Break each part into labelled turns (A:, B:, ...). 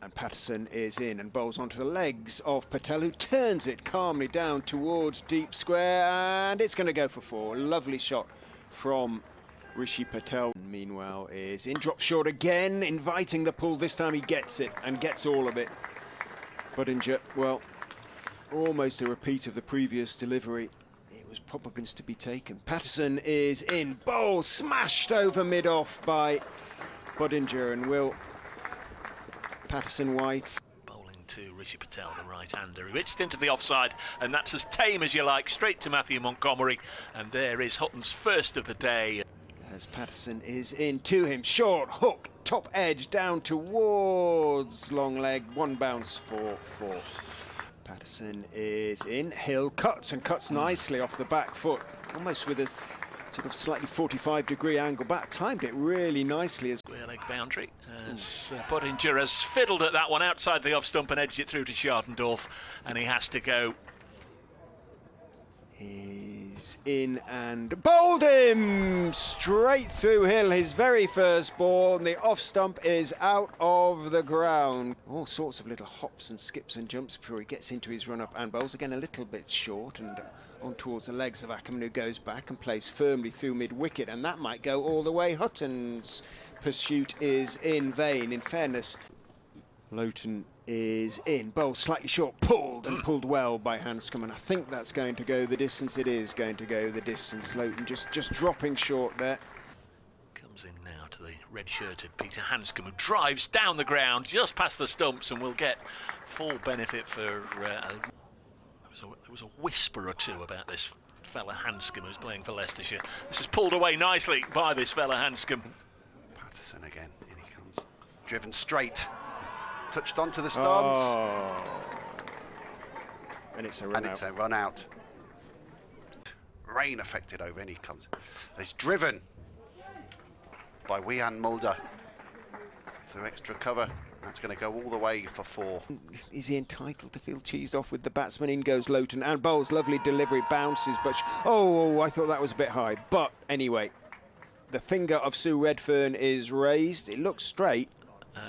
A: And Patterson is in and bowls onto the legs of Patel, who turns it calmly down towards deep square, and it's going to go for 4. Lovely shot from Rishi Patel. Meanwhile is in, drop short again, inviting the pull. This time he gets it and gets all of it. Budinger, well, almost a repeat of the previous delivery. It was Poppins to be taken. Patterson is in, bowl smashed over mid-off by Budinger, and will Patterson White.
B: Bowling to Rishi Patel, the right-hander, who hits it into the offside, and that's as tame as you like, straight to Matthew Montgomery, and there is Hutton's first of the day.
A: As Patterson is in to him, short hook, top edge, down towards long leg, 1 bounce for 4. Patterson is in, Hill cuts and cuts nicely off the back foot, almost with a sort of slightly 45-degree angle back, timed it really nicely.
B: Square leg boundary as Budinger has fiddled at that one outside the off stump and edged it through to Schartendorf, and he has to go.
A: He's in and bowled him straight through Hill, his very first ball, and the off stump is out of the ground. All sorts of little hops and skips and jumps before he gets into his run up and bowls again a little bit short and on towards the legs of Ackerman, who goes back and plays firmly through mid wicket, and that might go all the way. Hutton's pursuit is in vain. In fairness, Loughton is in, bowl slightly short, pulled and pulled well by Hanscom, and I think that's going to go the distance. It is going to go the distance. Loughton just dropping short there.
B: Comes in now to the red-shirted Peter Hanscom, who drives down the ground just past the stumps and will get full benefit for there was a whisper or two about this fella Hanscom, who's playing for Leicestershire. This is pulled away nicely by this fella Hanscom.
C: Patterson again, in he comes, driven straight. Touched onto the stumps.
A: Oh. And it's a run out.
C: It's a run out. Rain affected over, and he comes. It's driven by Wiaan Mulder through extra cover. That's going to go all the way for 4.
A: Is he entitled to feel cheesed off with the batsman? In goes Loughton and bowls, lovely delivery, bounces, but I thought that was a bit high. But anyway, the finger of Sue Redfern is raised. It looks straight.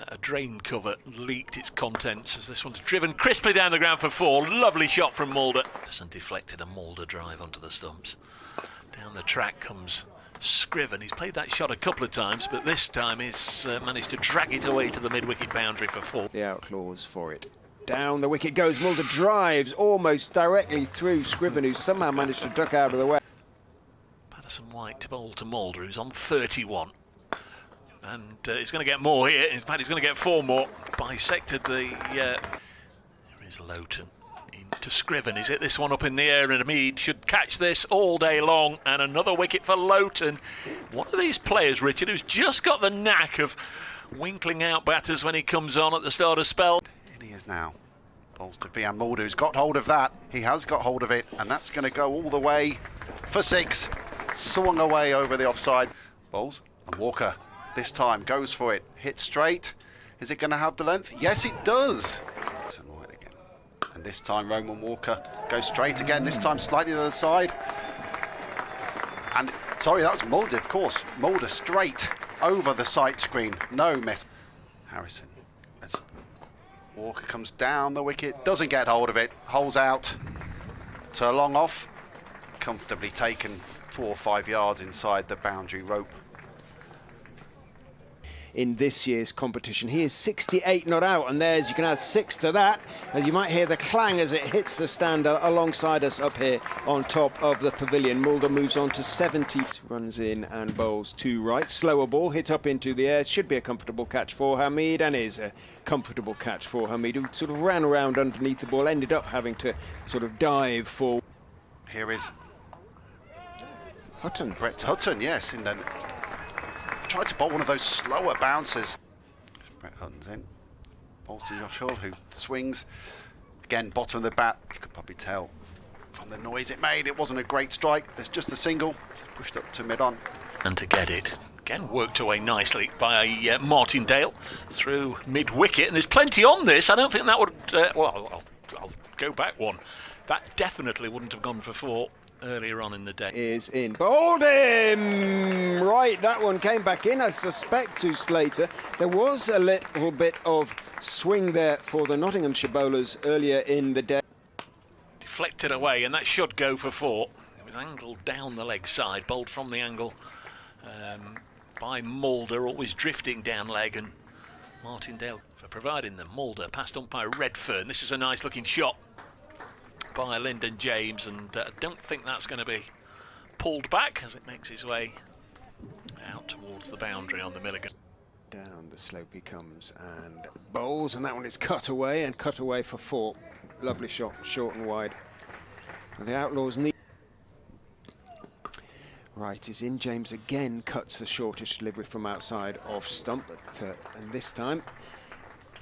B: A drain cover leaked its contents as this one's driven crisply down the ground for 4. Lovely shot from Mulder. And deflected a Mulder drive onto the stumps. Down the track comes Scriven. He's played that shot a couple of times, but this time he's managed to drag it away to the mid-wicket boundary for 4.
A: The Outlaws for it. Down the wicket goes. Mulder drives almost directly through Scriven, who somehow managed to duck out of the way.
B: Patterson White to bowl to Mulder, who's on 31. And he's going to get more here. In fact, he's going to get 4 more. Bisected the... There is Loughton into Scriven. He's hit this one up in the air, and Mead should catch this all day long. And another wicket for Loughton. One of these players, Richard, who's just got the knack of winkling out batters when he comes on at the start of spell.
C: In he is now. Bowls to Wiaan Mulder, who's got hold of that. He has got hold of it, and that's going to go all the way for 6. Swung away over the offside. Bowls, and Walker this time goes for it, hits straight. Is it going to have the length? Yes, it does. Again. And this time Roman Walker goes straight again, this time slightly to the other side. And sorry, that was Mulder, of course. Mulder straight over the sight screen, no miss. Harrison, as Walker comes down the wicket, doesn't get hold of it, holes out to long off, comfortably taken 4 or 5 yards inside the boundary rope.
A: In this year's competition, he is 68 not out, and there's, you can add 6 to that, and you might hear the clang as it hits the stand alongside us up here on top of the pavilion. Mulder moves on to 70, runs in and bowls to right. Slower ball hit up into the air, should be a comfortable catch for Hamid, and is a comfortable catch for Hamid, who sort of ran around underneath the ball, ended up having to sort of dive for.
C: Here is
A: Hutton.
C: Brett Hutton, yes, and then tried to bowl one of those slower bounces. Brett Hutton's in. Bowls to Josh Hull, who swings. Again, bottom of the bat. You could probably tell from the noise it made, it wasn't a great strike. There's just a single. It's pushed up to mid-on.
B: And to get it. Again, worked away nicely by Martindale through mid-wicket. And there's plenty on this. I don't think that would... I'll go back one. That definitely wouldn't have gone for 4. earlier on in the day.
A: Is in. Bowled him! Right, that one came back in, I suspect, to Slater. There was a little bit of swing there for the Nottinghamshire bowlers earlier in the day.
B: Deflected away, and that should go for 4. It was angled down the leg side, bowled from the angle by Mulder, always drifting down leg, and Martindale for providing them. Mulder passed umpire Redfern. This is a nice looking shot by Lyndon James, and I don't think that's going to be pulled back as it makes its way out towards the boundary on the Milligan.
A: Down the slope he comes and bowls, and that one is cut away for 4. Lovely shot, short and wide. And the Outlaws need. Right, is in. James again cuts the shortish delivery from outside off stump, but and this time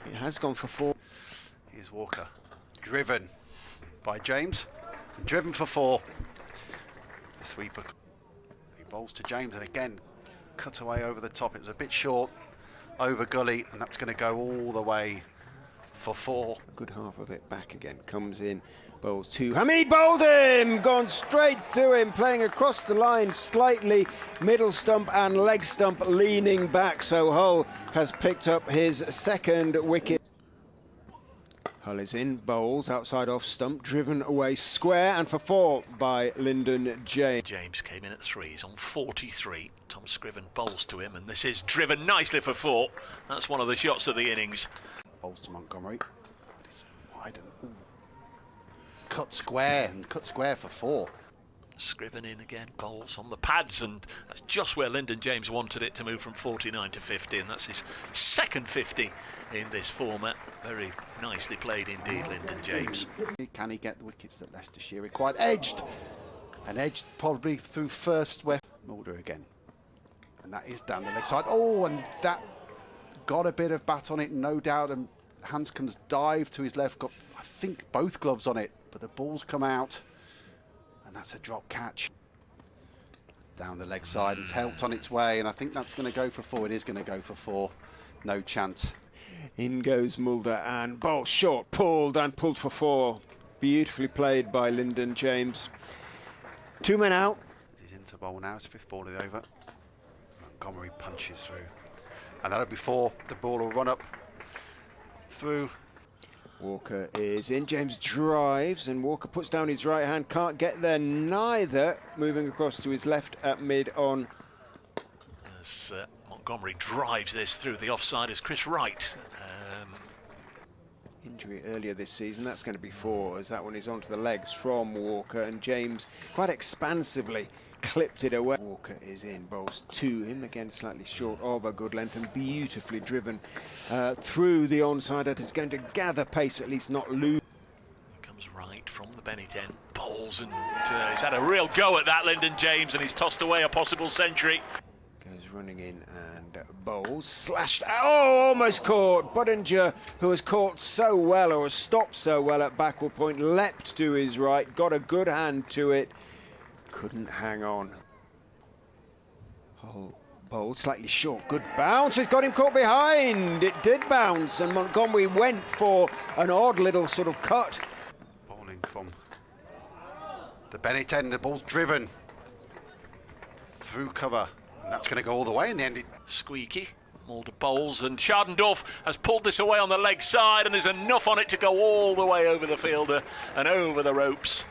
A: it has gone for 4.
C: Here's Walker, driven by James, and driven for 4. The sweeper, he bowls to James, and again cut away over the top. It was a bit short over gully, and that's going to go all the way for 4.
A: A good half of it back again. Comes in, bowls to Hamid, bowled him! Gone straight to him, playing across the line slightly, middle stump and leg stump leaning back, so Hull has picked up his 2nd wicket. Hull is in, bowls outside off stump, driven away square, and for 4 by Lyndon James.
B: James came in at 3, he's on 43. Tom Scriven bowls to him, and this is driven nicely for 4. That's one of the shots of the innings.
C: Bowls to Montgomery. It's wide and cut square for 4.
B: Scriven in again, bowls on the pads, and that's just where Lyndon James wanted it to move from 49 to 50, and that's his 2nd 50 in this format. Very nicely played indeed, Lyndon James.
C: Can he get the wickets that Leicestershire required? Edged! And edged probably through first where Mulder again. And that is down the leg side. Oh, and that got a bit of bat on it, no doubt, and Hanscom's dive to his left got, I think, both gloves on it, but the ball's come out, and that's a drop catch. Down the leg side, it's helped on its way, and I think that's going to go for 4. It is going to go for 4. No chance.
A: In goes Mulder, and bowl short, pulled for 4. Beautifully played by Lyndon James. 2 men out.
C: He's into bowl now, it's 5th ball of the over. Montgomery punches through. And that'll be 4. The ball will run up through.
A: Walker is in. James drives, and Walker puts down his right hand. Can't get there neither. Moving across to his left at mid on.
B: As Montgomery drives this through the offside as Chris Wright.
A: Injury earlier this season. That's going to be 4, as that one is onto the legs from Walker, and James quite expansively clipped it away. Walker is in, bowls to him, again slightly short of a good length, and beautifully driven through the onside. That is going to gather pace, at least not lose.
B: Comes right from the Bennett end, bowls, and he's had a real go at that, Lyndon James, and he's tossed away a possible century.
A: Goes running in and bowls, slashed out, oh, almost caught. Budinger, who has caught so well, or has stopped so well at backward point, leapt to his right, got a good hand to it. Couldn't hang on. Hull bowl slightly short. Good bounce. It's got him caught behind. It did bounce, and Montgomery went for an odd little sort of cut.
C: Bowling from the Bennett end. The ball's driven through cover, and that's going to go all the way in the end.
B: Squeaky. Mulder bowls, and Schardendorf has pulled this away on the leg side, and there's enough on it to go all the way over the fielder and over the ropes.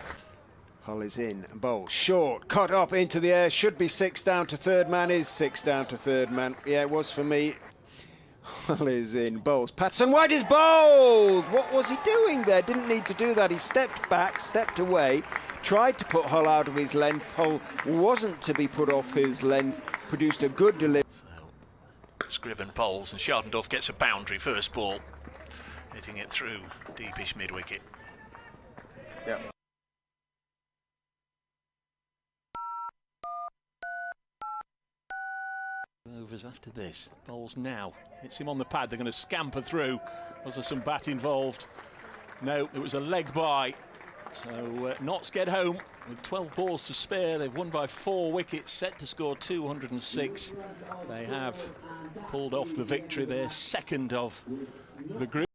A: Hull is in, bowl short, cut up into the air, should be 6 down to 3rd man, is 6 down to 3rd man. Yeah, it was for me. Hull is in, bowls. Patson White is bowled! What was he doing there? Didn't need to do that. He stepped back, stepped away, tried to put Hull out of his length. Hull wasn't to be put off his length, produced a good delivery.
B: So, Scriven bowls, and Schardendorf gets a boundary first ball, hitting it through deepish mid-wicket.
A: Yep.
D: Overs after this. Bowls now. Hits him on the pad. They're going to scamper through. Was there some bat involved? No, it was a leg by. So Notts get home with 12 balls to spare. They've won by 4 wickets, set to score 206. They have pulled off the victory. They're 2nd of the group.